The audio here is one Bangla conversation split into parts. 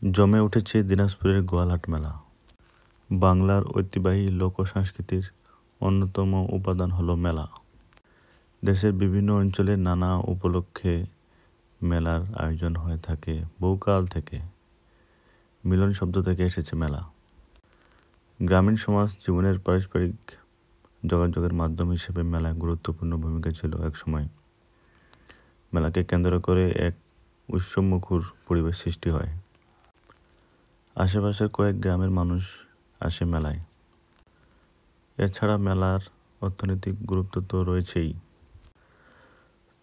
জমে উঠেছে দিনাজপুরের গোয়ালহাট মেলা। বাংলার ঐতিহ্যবাহী লোকসংস্কৃতির অন্যতম উপাদান হলো মেলা। দেশের বিভিন্ন অঞ্চলে নানা উপলক্ষে মেলার আয়োজন হয়ে থাকে বহুকাল থেকে। মিলন শব্দ থেকে এসেছে মেলা। গ্রামীণ সমাজ জীবনের পারস্পরিক যোগাযোগের মাধ্যম হিসেবে মেলা গুরুত্বপূর্ণ ভূমিকা ছিল একসময়। মেলাকে কেন্দ্র করে এক উৎসবমুখর পরিবেশ সৃষ্টি হয়। আশেপাশের কয়েক গ্রামের মানুষ আসে মেলায়। এছাড়া মেলার অর্থনৈতিক গুরুত্ব তো রয়েছেই।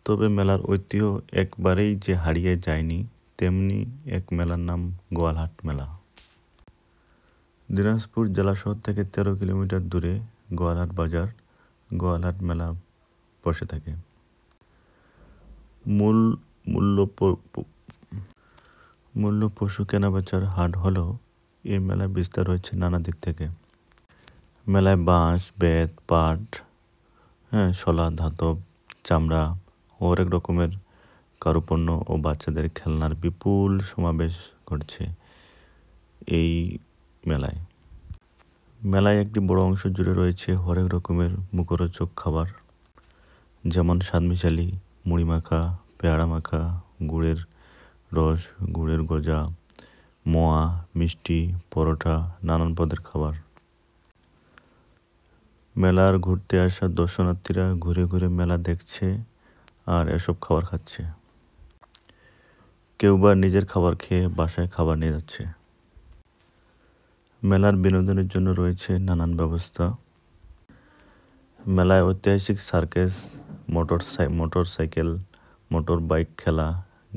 তবে মেলার ঐতিহ্য একবারেই যে হারিয়ে যায়নি, তেমনি এক মেলার নাম গোয়ালহাট মেলা। দিনাজপুর জেলা শহর থেকে 13 কিলোমিটার দূরে গোয়ালহাট বাজার, গোয়ালহাট মেলা বসে থাকে। মূল্য পশু কেনাবেচার হাট হলেও এই মেলায় বিস্তার হয়েছে নানা দিক থেকে। মেলায় বাঁশ, বেত, পাট, শোলা, ধাতব, চামড়া ও হরেক রকমের কারুপণ্য ও বাচ্চাদের খেলনার বিপুল সমাবেশ ঘটছে এই মেলায়। মেলায় একটি বড় অংশ জুড়ে রয়েছে হরেক রকমের মুখরোচক খাবার, যেমন স্বাদমিশালি, মুড়ি মাখা, পেয়ারা মাখা, গুড়ের রস, গুড়ের গজা, মোয়া, মিষ্টি, পরোটা, নানান পদের খাবার। মেলার ঘুরতে আসা দর্শনার্থীরা ঘুরে ঘুরে মেলা দেখছে আর এসব খাবার খাচ্ছে। কেউ বা নিজের খাবার খেয়ে বাসায় খাবার নিয়ে যাচ্ছে। মেলার বিনোদনের জন্য রয়েছে নানান ব্যবস্থা। মেলায় ঐতিহাসিক সার্কাস, মোটরসাইকেল, মোটর বাইক খেলা,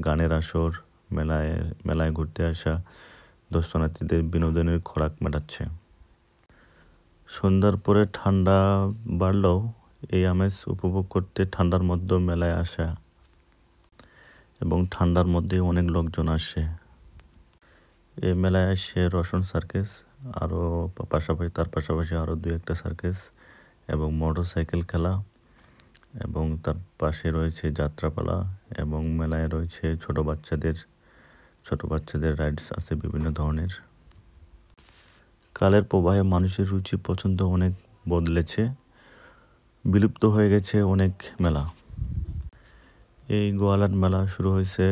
গানের আসর মেলায় ঘুরতে আসা দর্শনার্থীদের বিনোদনের খোরাক মেটাচ্ছে। সন্ধ্যার পরে ঠান্ডা বাড়লেও এই আমেজ উপভোগ করতে ঠান্ডার মধ্যেও মেলায় আসা এবং ঠান্ডার মধ্যে অনেক লোকজন আসে। এই মেলায় আসে রসন সার্কাস, তার পাশাপাশি আরও 2-1টা সার্কাস এবং মোটরসাইকেল খেলা, এবং তার পাশে রয়েছে যাত্রাপালা, এবং মেলায় রয়েছে ছোট বাচ্চাদের রাইডস আছে বিভিন্ন ধরনের। কালের প্রবাহে মানুষের রুচি পছন্দ অনেক বদলেছে, বিলুপ্ত হয়ে গেছে অনেক মেলা। এই গোয়ালহাট মেলা শুরু হয়েছে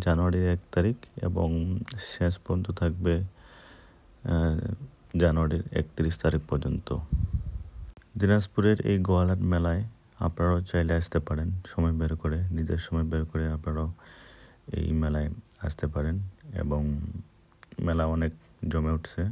জানুয়ারির 1 তারিখ এবং শেষ পর্যন্ত থাকবে জানুয়ারির 31 তারিখ পর্যন্ত। দিনাজপুরের এই গোয়ালহাট মেলায় আপনারাও চাইলে আসতে পারেন, নিজের সময় বের করে আপনারাও এই মেলায় আসতে পারেন, এবং মেলা অনেক জমে উঠছে।